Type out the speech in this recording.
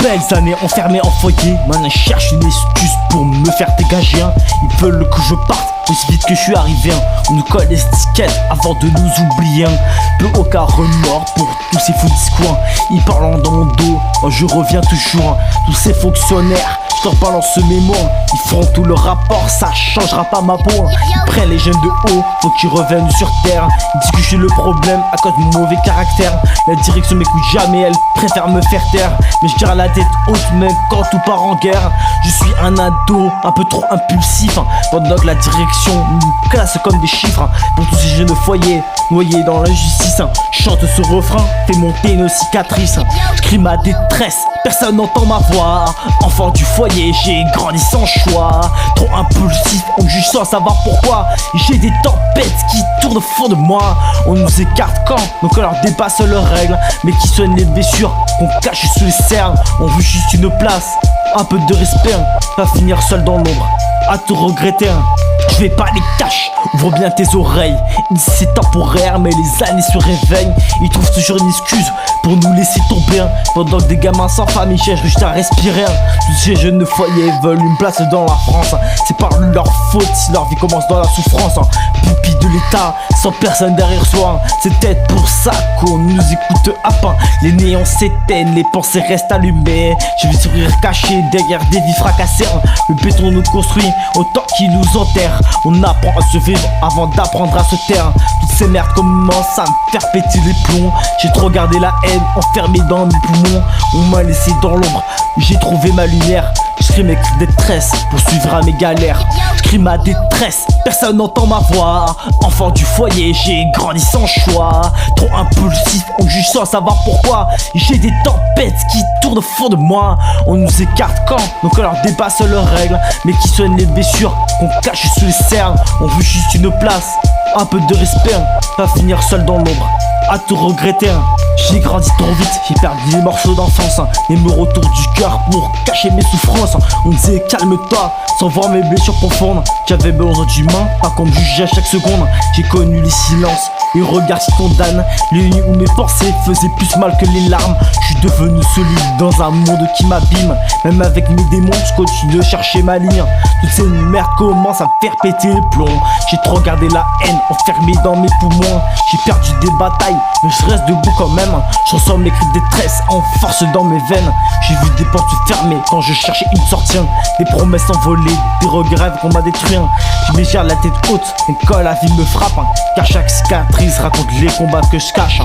belles années enfermé en foyer. Maintenant je cherche une excuse pour me faire dégager. Ils veulent que je parte aussi vite que je suis arrivé. On nous colle les étiquettes avant de nous oublier. Peu aucun remords pour tous ces fous discours. Ils parlent dans mon dos, je reviens toujours. Tous ces fonctionnaires, je leur balance ce mémoire. Ils feront tout le rapport, ça changera pas ma peau. Ils prennent les jeunes de haut, faut qu'ils reviennent sur terre. Ils disent que je suis le problème à cause de mon mauvais caractère. La direction m'écoute jamais, elle préfère me faire taire. Mais je garde la tête haute même quand tout part en guerre. Je suis un ado, un peu trop impulsif. Pendant que la direction nous classe comme des chiffres. Pour tous ces jeunes foyers, noyés dans l'injustice. Chante ce refrain, fait monter nos cicatrices. Je crie ma détresse, personne n'entend ma voix. Enfant du foyer, j'ai grandi sans choix. Trop impulsif, on me juge sans savoir pourquoi. J'ai des tempêtes qui tournent au fond de moi. On nous écarte quand nos cœurs dépassent leurs règles. Mais qui soignent les blessures qu'on cache sous les cernes. On veut juste une place, un peu de respect. Pas finir seul dans l'ombre, à tout regretter. Je vais pas les cacher, ouvre bien tes oreilles. C'est temporaire mais les années se réveillent. Ils trouvent toujours une excuse pour nous laisser tomber. Pendant que des gamins sans famille cherchent juste à respirer. Tous ces jeunes de foyer veulent une place dans la France. C'est par leur faute si leur vie commence dans la souffrance. Pupille de l'état, sans personne derrière soi. C'est peut-être pour ça qu'on nous écoute à peine. Les néons s'éteignent, les pensées restent allumées. Je vais sourire caché derrière des vies fracassées. Le béton nous construit autant qu'il nous enterre. On apprend à se vivre avant d'apprendre à se taire. Toutes ces merdes commencent à me faire péter les plombs. J'ai trop gardé la haine enfermée dans mes poumons. On m'a laissé dans l'ombre, j'ai trouvé ma lumière. Je crie mes cris de détresse pour suivre à mes galères. Je crie ma détresse, personne n'entend ma voix. Enfant du foyer, j'ai grandi sans choix. Trop impulsif, on juge sans savoir pourquoi. J'ai des tempêtes qui tournent au fond de moi. On nous écarte quand nos cœurs dépassent leurs règles. Mais qui soignent les blessures qu'on cache sous les cernes. On veut juste une place, un peu de respect. Pas finir seul dans l'ombre, à tout regretter. J'ai grandi trop vite, j'ai perdu des morceaux d'enfance. Et me retourne du cœur pour cacher mes souffrances. On me disait calme-toi, sans voir mes blessures profondes. J'avais besoin d'humain, pas qu'on me jugeait à chaque seconde. J'ai connu les silences, les regards qui condamnent. Les nuits où mes pensées faisaient plus mal que les larmes. Je suis devenu celui dans un monde qui m'abîme. Même avec mes démons, je continue de chercher ma ligne. Toutes ces merdes commencent à me faire péter les plombs. J'ai trop gardé la haine enfermée dans mes poumons. J'ai perdu des batailles, mais je reste debout quand même. Je ressens mes cris de détresse en force dans mes veines. J'ai vu des portes fermées quand je cherchais une sortie. Des promesses envolées, des regrets qu'on m'a détruits. Je me gère la tête haute, et quand la vie me frappe, car chaque cicatrice raconte les combats que je cache.